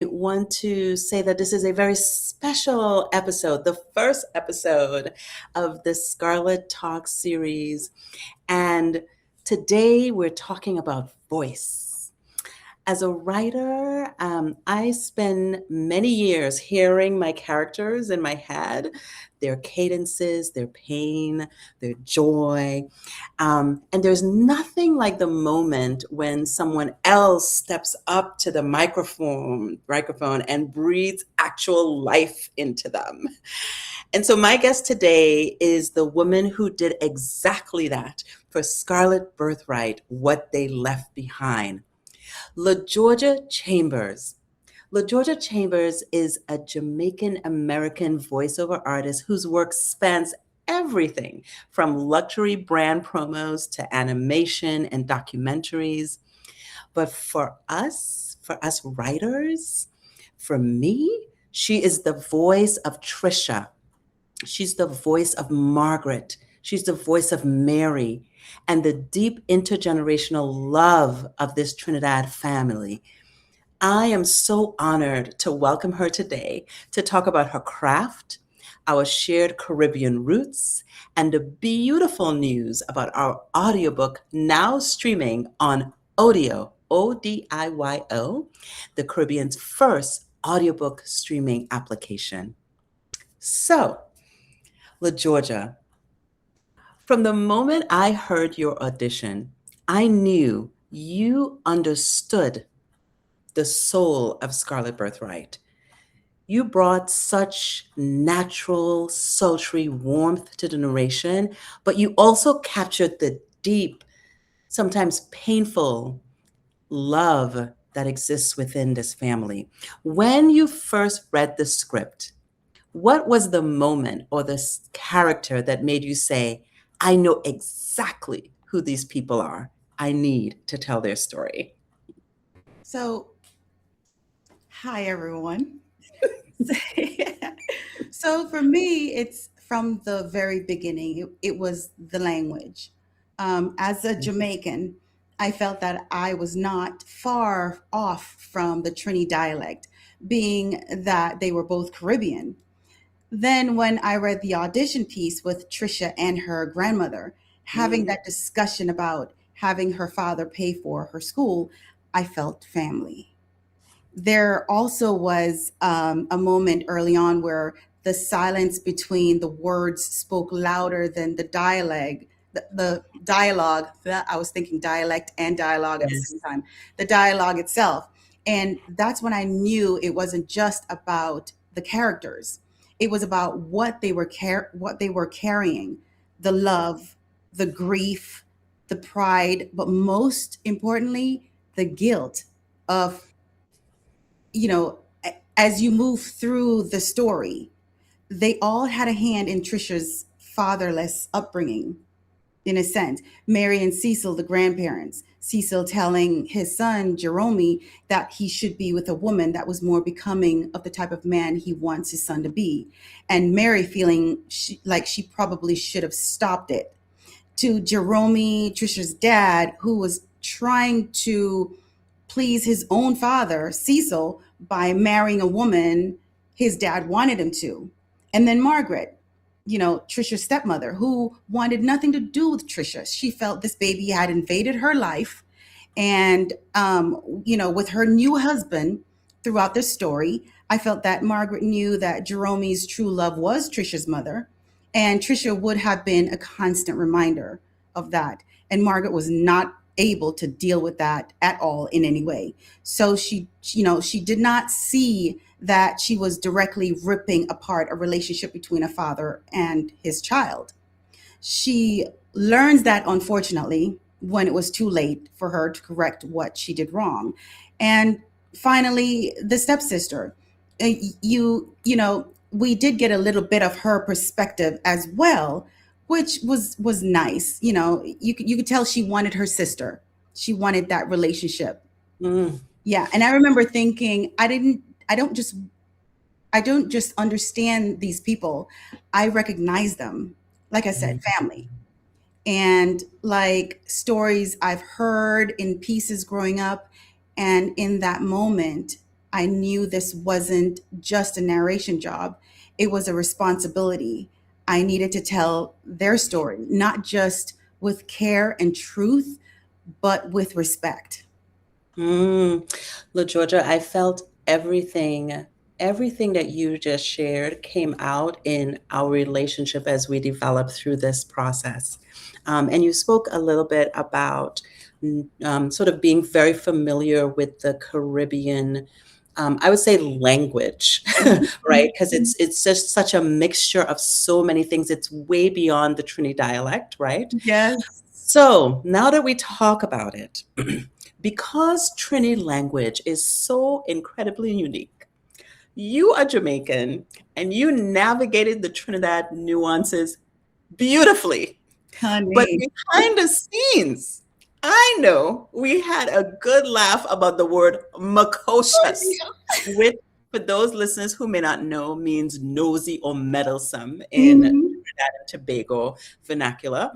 want to say that this is a very special episode, the first episode of the Scarlet Talks series. And today we're talking about voice. As a writer, I spend many years hearing my characters in my head, their cadences, their pain, their joy. And there's nothing like the moment when someone else steps up to the microphone and breathes actual life into them. And so my guest today is the woman who did exactly that for Scarlet Birthright, What They Left Behind. LaGeorgia Chambers. LaGeorgia Chambers is a Jamaican American voiceover artist whose work spans everything from luxury brand promos to animation and documentaries. But for us writers, for me, she is the voice of Trisha. She's the voice of Margaret. She's the voice of Mary and the deep intergenerational love of this Trinidad family. I am so honored to welcome her today to talk about her craft, our shared Caribbean roots, and the beautiful news about our audiobook now streaming on ODIYO, ODIYO, the Caribbean's first audiobook streaming application. So, LaGeorgia, from the moment I heard your audition, I knew you understood the soul of Scarlet Birthright. You brought such natural, sultry warmth to the narration, but you also captured the deep, sometimes painful love that exists within this family. When you first read the script, what was the moment or the character that made you say, I know exactly who these people are. I need to tell their story? So, hi everyone. So for me, it's from the very beginning. It was the language. As a Jamaican, I felt that I was not far off from the Trini dialect, being that they were both Caribbean. Then, when I read the audition piece with Trisha and her grandmother, having Mm, that discussion about having her father pay for her school, I felt family. There also was a moment early on where the silence between the words spoke louder than the dialogue. The dialogue, that I was thinking dialect and dialogue at the same yes. time, the dialogue itself. And that's when I knew it wasn't just about the characters. It was about what they were carrying, the love, the grief, the pride, but most importantly, the guilt of as you move through the story, they all had a hand in Trisha's fatherless upbringing, in a sense. Mary and Cecil, the grandparents, Cecil telling his son, Jerome, that he should be with a woman that was more becoming of the type of man he wants his son to be. And Mary feeling like she probably should have stopped it. To Jerome, Trisha's dad, who was trying to please his own father, Cecil, by marrying a woman his dad wanted him to. And then Margaret, Trisha's stepmother, who wanted nothing to do with Trisha. She felt this baby had invaded her life. And, with her new husband throughout the story, I felt that Margaret knew that Jerome's true love was Trisha's mother. And Trisha would have been a constant reminder of that. And Margaret was not able to deal with that at all in any way. So she did not see that she was directly ripping apart a relationship between a father and his child. She learns that, unfortunately, when it was too late for her to correct what she did wrong. And finally, the stepsister. We did get a little bit of her perspective as well, which was nice. You could tell she wanted her sister. She wanted that relationship. Mm, Yeah, and I remember thinking, I don't just understand these people. I recognize them. Like I said, mm, family. And like stories I've heard in pieces growing up. And in that moment, I knew this wasn't just a narration job, it was a responsibility. I needed to tell their story, not just with care and truth, but with respect. Mm. Look, Georgia, I felt everything that you just shared came out in our relationship as we developed through this process. And you spoke a little bit about sort of being very familiar with the Caribbean, I would say language, right? Because it's just such a mixture of so many things. It's way beyond the Trini dialect, right? Yes. So now that we talk about it, because Trini language is so incredibly unique, you are Jamaican and you navigated the Trinidad nuances beautifully. But Honey. behind the scenes, I know we had a good laugh about the word macocious, which, for those listeners who may not know, means nosy or meddlesome in Trinidad Mhm. and Tobago vernacular.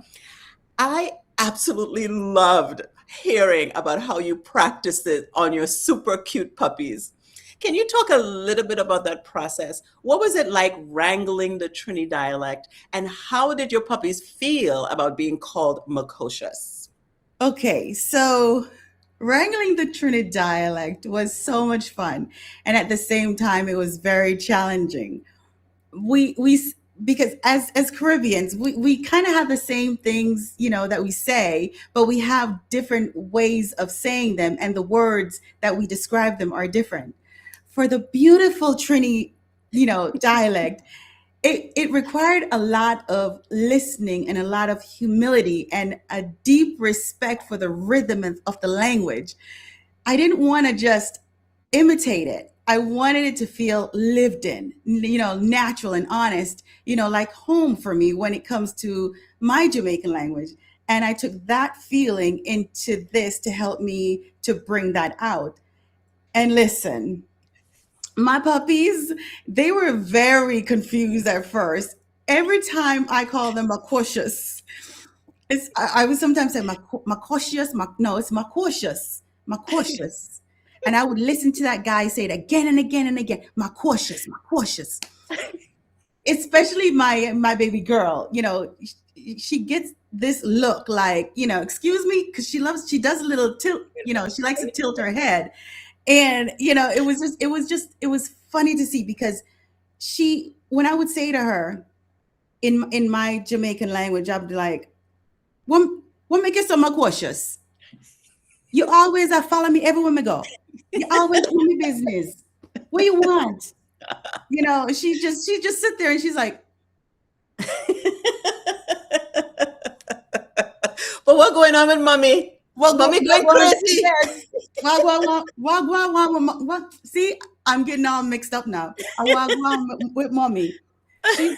I absolutely loved hearing about how you practiced it on your super cute puppies. Can you talk a little bit about that process? What was it like wrangling the Trini dialect, and how did your puppies feel about being called macocious? Okay, so wrangling the Trinidad dialect was so much fun, and at the same time, it was very challenging. We because as Caribbeans, we kind of have the same things, that we say, but we have different ways of saying them, and the words that we describe them are different. For the beautiful Trini, dialect, it required a lot of listening and a lot of humility and a deep respect for the rhythm of the language. I didn't want to just imitate it. I wanted it to feel lived in, natural and honest, like home for me when it comes to my Jamaican language. And I took that feeling into this to help me to bring that out. And listen, my puppies, they were very confused at first. Every time I call them macocious, I would sometimes say macocious, no, it's macocious. And I would listen to that guy say it again and again and again, macocious. Especially my baby girl, she gets this look like, excuse me, because she does a little tilt, she likes to tilt her head. And it was funny to see because when I would say to her in my Jamaican language, I'd be like, what make you so cautious? You always follow me everywhere we go. You always do me business. What you want? She just sit there and she's like, But what going on with mommy? well, Mommy going crazy. yes. What? See, I'm getting all mixed up now. With mommy. She's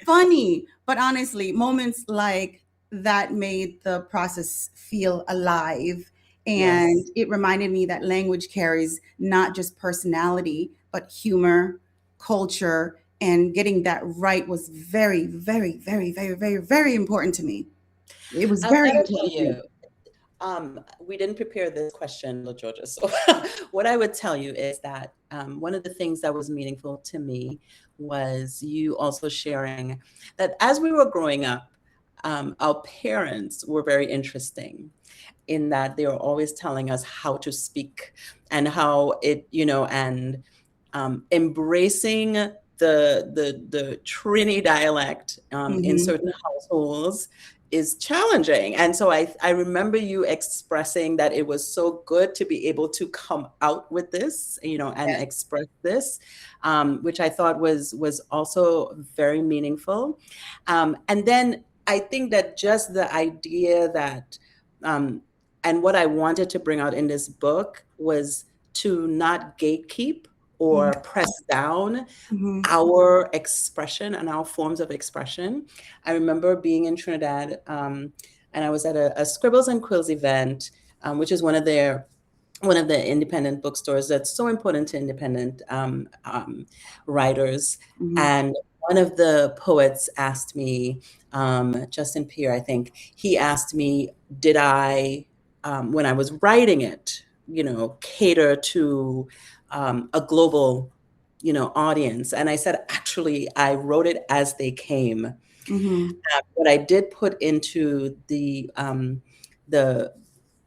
funny, but honestly, moments like that made the process feel alive. And Yes. it reminded me that language carries not just personality, but humor, culture, and getting that right was very, very, very, very, very, very important to me. It was I've very got to tell important to me. you, we didn't prepare this question, La Georgia. So what I would tell you is that one of the things that was meaningful to me was you also sharing that as we were growing up, our parents were very interesting in that they were always telling us how to speak and how it, and embracing the Trini dialect in Mhm. certain households is challenging. And so I remember you expressing that it was so good to be able to come out with this, and Yes. express this, which I thought was also very meaningful. And then I think that just the idea that, um, and what I wanted to bring out in this book was to not gatekeep or Mhm. press down Mhm. our expression and our forms of expression. I remember being in Trinidad, and I was at a Scribbles and Quills event, which is one of the independent bookstores that's so important to independent writers. Mhm. And one of the poets asked me, Justin Peer, I think, he asked me, did I, when I was writing it, cater to a global, audience. And I said, actually, I wrote it as they came. Mm-hmm. What I did put into the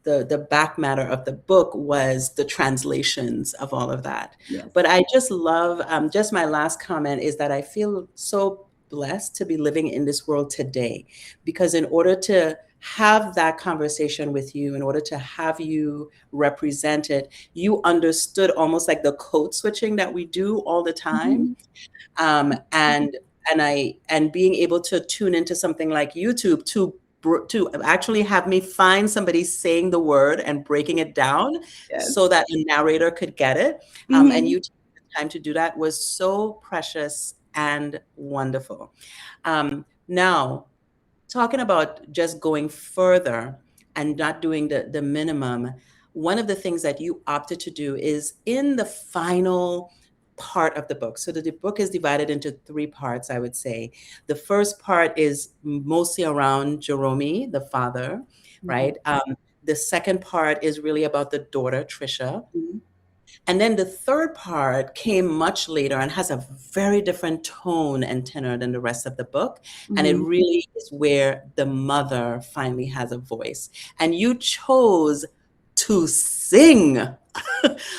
the back matter of the book was the translations of all of that. Yes. But I just love, just my last comment is that I feel so blessed to be living in this world today, because in order to have that conversation with you, in order to have you represented, you understood almost like the code switching that we do all the time. Mm-hmm. And being able to tune into something like YouTube to actually have me find somebody saying the word and breaking it down Yes. so that a narrator could get it. And Mm-hmm. you taking the time to do that was so precious and wonderful. Now, talking about just going further and not doing the minimum, one of the things that you opted to do is in the final part of the book. So the book is divided into 3 parts, I would say. The first part is mostly around Jerome, the father, right? The second part is really about the daughter, Trisha. Mm-hmm. And then the third part came much later and has a very different tone and tenor than the rest of the book. And it Mm-hmm. really is where the mother finally has a voice. And you chose to sing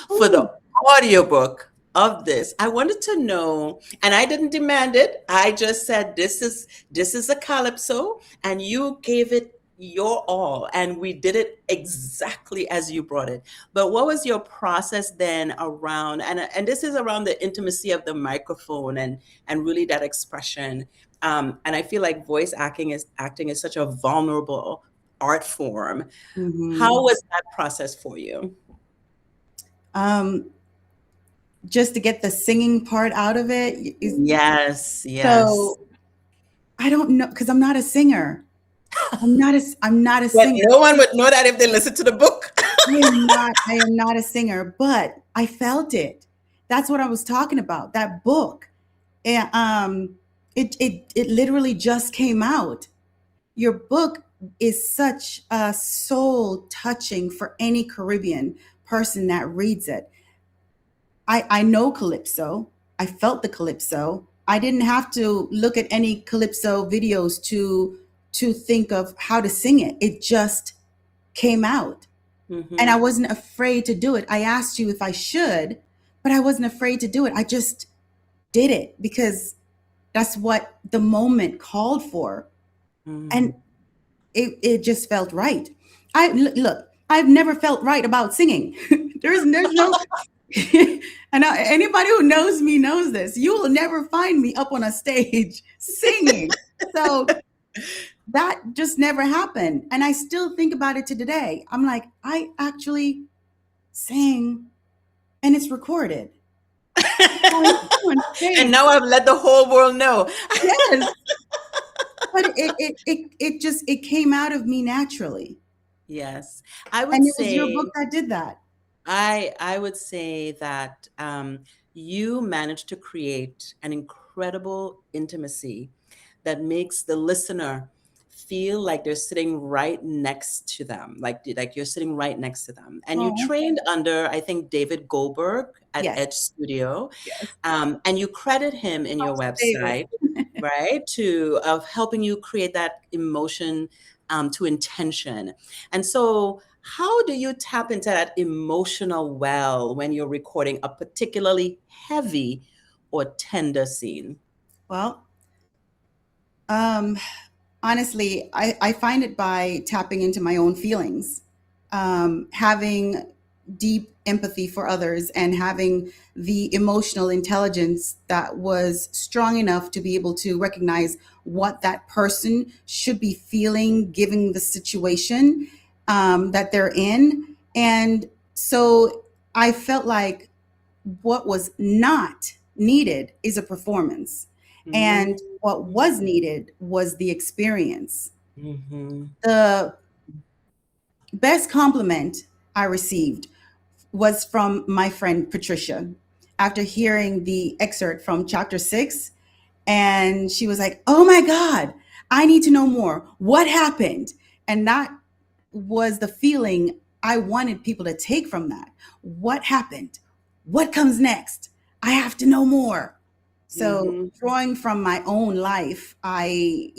for the audiobook of this. I wanted to know, and I didn't demand it. I just said, this is a calypso, and you gave it your all, and we did it exactly as you brought it. But what was your process then around, and this is around the intimacy of the microphone and really that expression. And I feel like voice acting is such a vulnerable art form. Mm-hmm. How was that process for you? Just to get the singing part out of it. Yes. So I don't know, because I'm not a singer. I'm not a But singer. no one would know that if they listen to the book. I am not a singer, but I felt it. That's what I was talking about. That book. And it literally just came out. Your book is such a soul touching for any Caribbean person that reads it. I know calypso. I felt the calypso. I didn't have to look at any calypso videos to think of how to sing it. It just came out. Mm-hmm. And I wasn't afraid to do it. I asked you if I should, but I wasn't afraid to do it. I just did it because that's what the moment called for. Mm-hmm. And it just felt right. Look, I've never felt right about singing. there's no and anybody who knows me knows this. You will never find me up on a stage singing. So that just never happened. And I still think about it to today. I'm like, I actually sang and it's recorded. And now I've let the whole world know. Yes. But it came out of me naturally. Yes. I would And it say was your book that did that. I would say that you managed to create an incredible intimacy that makes the listener feel like they're sitting right next to them, like you're sitting right next to them. And you trained under, I think, David Goldberg at Yes. Edge Studio, Yes. and you credit him in your website, right, of helping you create that emotion to intention. And so, how do you tap into that emotional well when you're recording a particularly heavy or tender scene? Well, honestly, I find it by tapping into my own feelings, having deep empathy for others, and having the emotional intelligence that was strong enough to be able to recognize what that person should be feeling given the situation that they're in. And so I felt like what was not needed is a performance. And what was needed was the experience. Mm-hmm. The best compliment I received was from my friend Patricia after hearing the excerpt from chapter 6. And she was like, "Oh my God, I need to know more. What happened?" And that was the feeling I wanted people to take from that. What happened? What comes next? I have to know more. So Mm-hmm. drawing from my own life, I,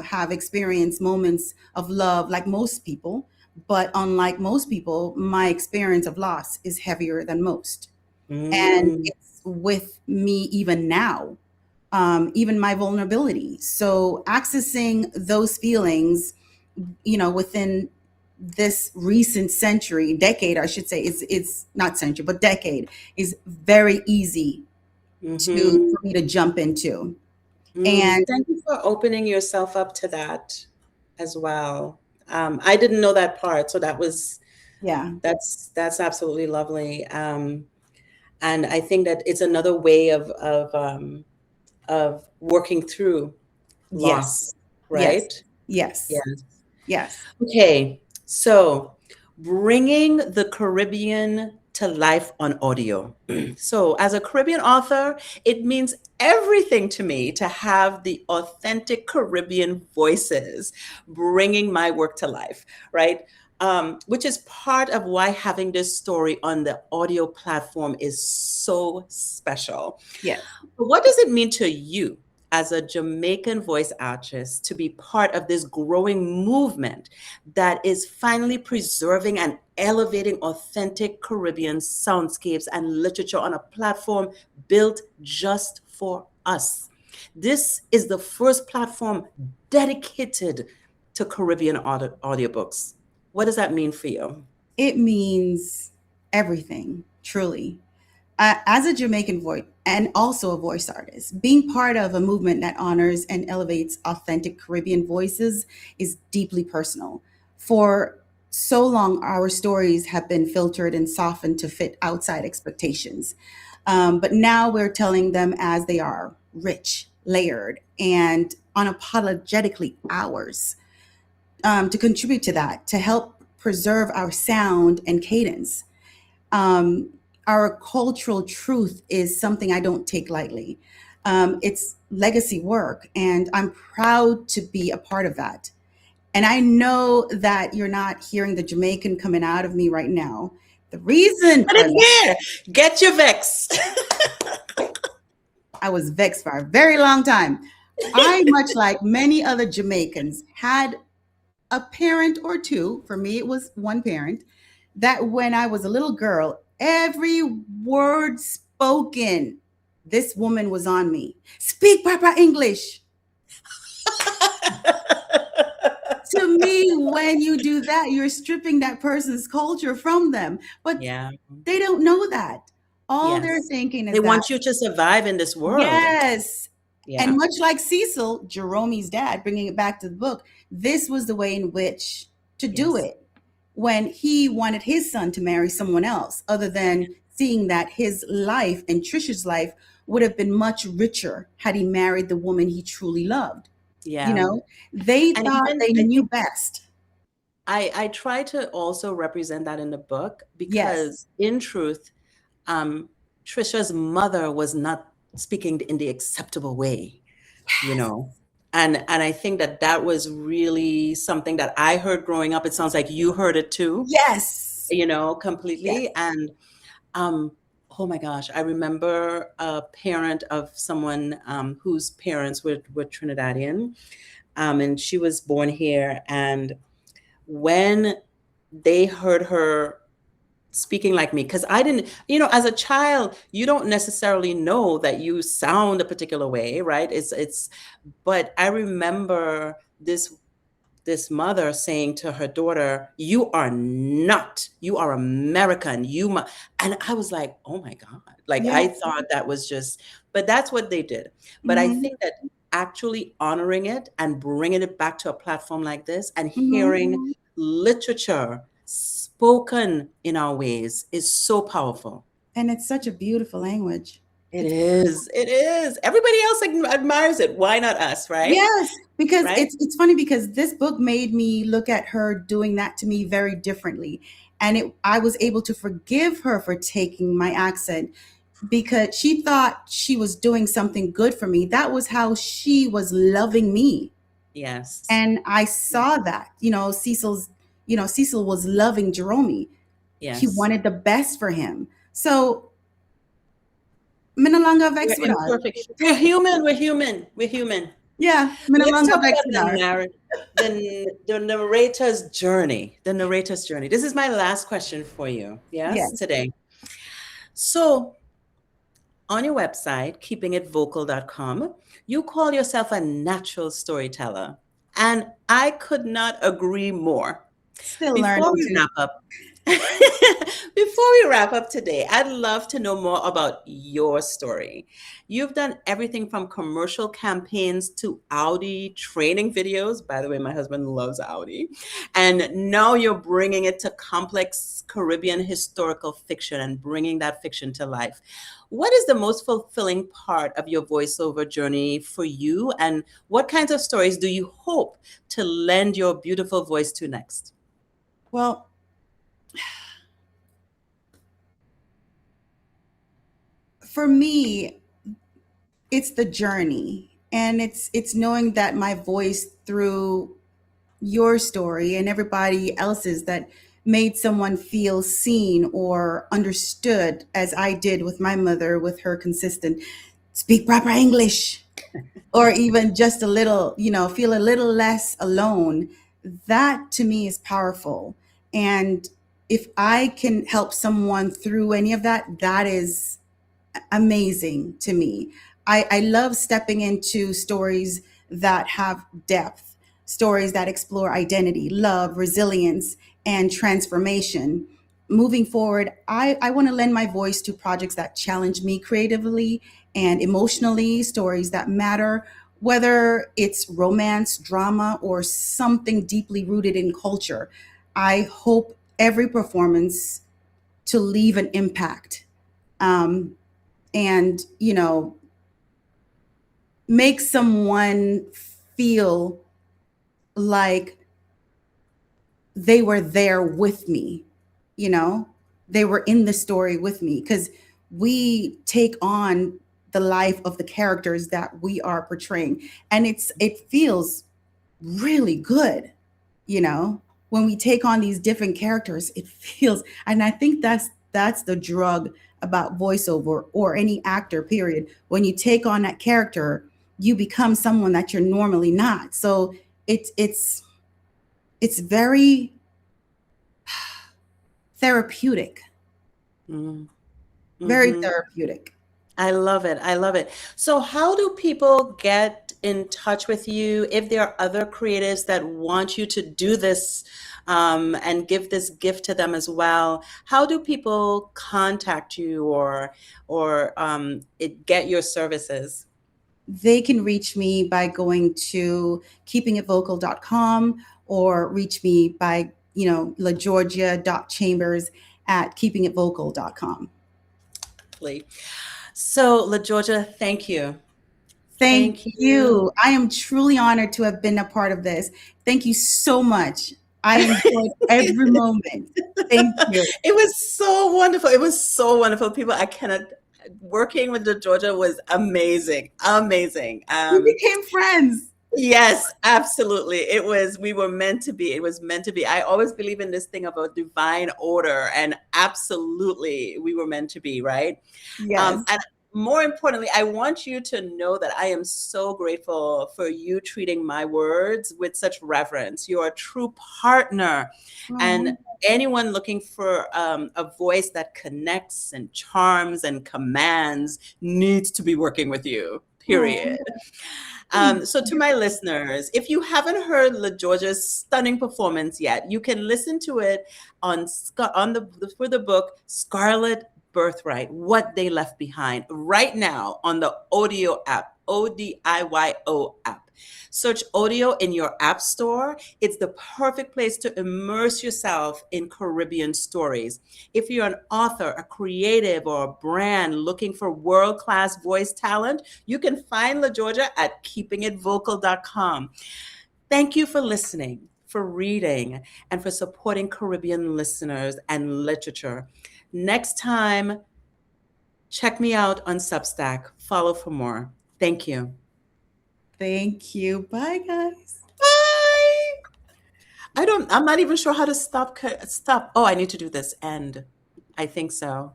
have experienced moments of love like most people, but unlike most people, my experience of loss is heavier than most. And Mm, it's with me even now, even my vulnerability. So accessing those feelings, within this recent century, decade, I should say, it's not century, but decade, is very easy mm-hmm. for me to jump into. Mm. And Thank you for opening yourself up to that as well. I didn't know that part, so yeah, that's absolutely lovely. And I think that it's another way of working through yes, loss, yes, right? yes, Yes. yes, Okay, so bringing the Caribbean to life on audio. So, as a Caribbean author, it means everything to me to have the authentic Caribbean voices bringing my work to life, right? Which is part of why having this story on the audio platform is so special. yes. But what does it mean to you as a Jamaican voice artist to be part of this growing movement that is finally preserving and elevating authentic Caribbean soundscapes and literature on a platform built just for us? This is the first platform dedicated to Caribbean audiobooks. What does that mean for you? It means everything, truly. As a Jamaican voice and also a voice artist, being part of a movement that honors and elevates authentic Caribbean voices is deeply personal. For so long, our stories have been filtered and softened to fit outside expectations. But now we're telling them as they are, rich, layered, and unapologetically ours. To contribute to that, to help preserve our sound and cadence. Um, our cultural truth is something I don't take lightly. It's legacy work, and I'm proud to be a part of that. And I know that you're not hearing the Jamaican coming out of me right now. The reason Put for it that, here. Get your vex. I was vexed for a very long time. I, much like many other Jamaicans, had a parent or two, for me, it was one parent, that when I was a little girl, every word spoken, this woman was on me. Speak proper English. To me, when you do that, you're stripping that person's culture from them. But Yeah. they don't know that. All they're Yes. thinking They is that, want you to survive in this world. yes. And Yeah. much like Cecil, Jeromy's dad, bringing it back to the book, this was the way in which to do Yes. it when he wanted his son to marry someone else, other than seeing that his life and Trisha's life would have been much richer had he married the woman he truly loved. You Yeah. know, they And thought even they I knew think best. I try to also represent that in the book Yes. because in truth, um, Trisha's mother was not speaking in the acceptable way, you know. And I think that that was really something that I heard growing up. It sounds like you heard it too, Yes. you know, Yes. completely. And Um, oh my gosh, I remember a parent of someone whose parents were Trinidadian, and she was born here. And when they heard her speaking like me, because I didn't, as a child, you don't necessarily know that you sound a particular way, right? But I remember this mother saying to her daughter, "You are not, you are American. And I was like, "Oh my God." Like I Yes. thought that was just, but that's what they did. But I Mm-hmm. think that actually honoring it and bringing it back to a platform like this and Mm-hmm. hearing literature spoken in our ways is so powerful. And it's such a beautiful language. It It's is. It is. Everybody else admires it. Why not us, right? Yes, because Right? it's funny because this book made me look at her doing that to me very differently. And I was able to forgive her for taking my accent because she thought she was doing something good for me. That was how she was loving me. Yes. And I saw that, Cecil was loving Jerome. He Yes. wanted the best for him. So, minalanga We're vex with us. imperfect. We're human. We're human. We're human. Yeah, Let's minalanga talk vex about with us. the narrator's journey. The narrator's journey. This is my last question for you. Yes, Yes. today. So on your website, keepingitvocal.com, you call yourself a natural storyteller. And I could not agree more. Still Before learning we too. wrap up, before we wrap up today, I'd love to know more about your story. You've done everything from commercial campaigns to Audi training videos. By the way, my husband loves Audi. And now you're bringing it to complex Caribbean historical fiction and bringing that fiction to life. What is the most fulfilling part of your voiceover journey for you? And what kinds of stories do you hope to lend your beautiful voice to next? Well, for me, it's the journey, and it's knowing that my voice through your story and everybody else's that made someone feel seen or understood, as I did with my mother with her consistent speak proper English, or even just a little, feel a little less alone. That to me is powerful. And if I can help someone through any of that, that is amazing to me. I love stepping into stories that have depth, stories that explore identity, love, resilience, and transformation. Moving forward, I want to lend my voice to projects that challenge me creatively and emotionally, stories that matter, whether it's romance, drama, or something deeply rooted in culture. I hope every performance to leave an impact. Um, and make someone feel like they were there with me, you know they were in the story with me, because we take on the life of the characters that we are portraying, and it feels really good, you know when we take on these different characters. It feels, and I think that's the drug about voiceover or any actor period. When you take on that character, you become someone that you're normally not. So it's very therapeutic, Mm. very Hmm. therapeutic. I love it. I love it. So, how do people get in touch with you if there are other creatives that want you to do this and give this gift to them as well? How do people contact you or get your services? They can reach me by going to keepingitvocal.com, or reach me by, lageorgia.chambers at keepingitvocal.com. Please. So, LaGeorgia, thank you. Thank Thank you. you. I am truly honored to have been a part of this. Thank you so much. I enjoyed every moment. Thank you. It was so wonderful. It was so wonderful. People, I cannot. Working with the Georgia was amazing, amazing. We became friends. Yes, absolutely. It was. We were meant to be. It was meant to be. I always believe in this thing about divine order, and absolutely, we were meant to be, right? Yes. And more importantly, I want you to know that I am so grateful for you treating my words with such reverence. You're a true partner. And Oh, anyone looking for a voice that connects and charms and commands needs to be working with you, oh, period. thank So, to my listeners, if you haven't heard LaGeorgia's stunning performance yet, you can listen to it on for the book Scarlet Birthright: What They Left Behind right now on the Audio app, ODIYO app. Search audio in your app store. It's the perfect place to immerse yourself in Caribbean stories. If you're an author, a creative, or a brand looking for world-class voice talent, you can find LaGeorgia at keepingitvocal.com. Thank you for listening, for reading, and for supporting Caribbean listeners and literature. Next time, check me out on Substack. Follow for more. Thank you. thank you. Bye, guys. Bye. I'm not even sure how to stop. Oh, I need to do this end. I think so.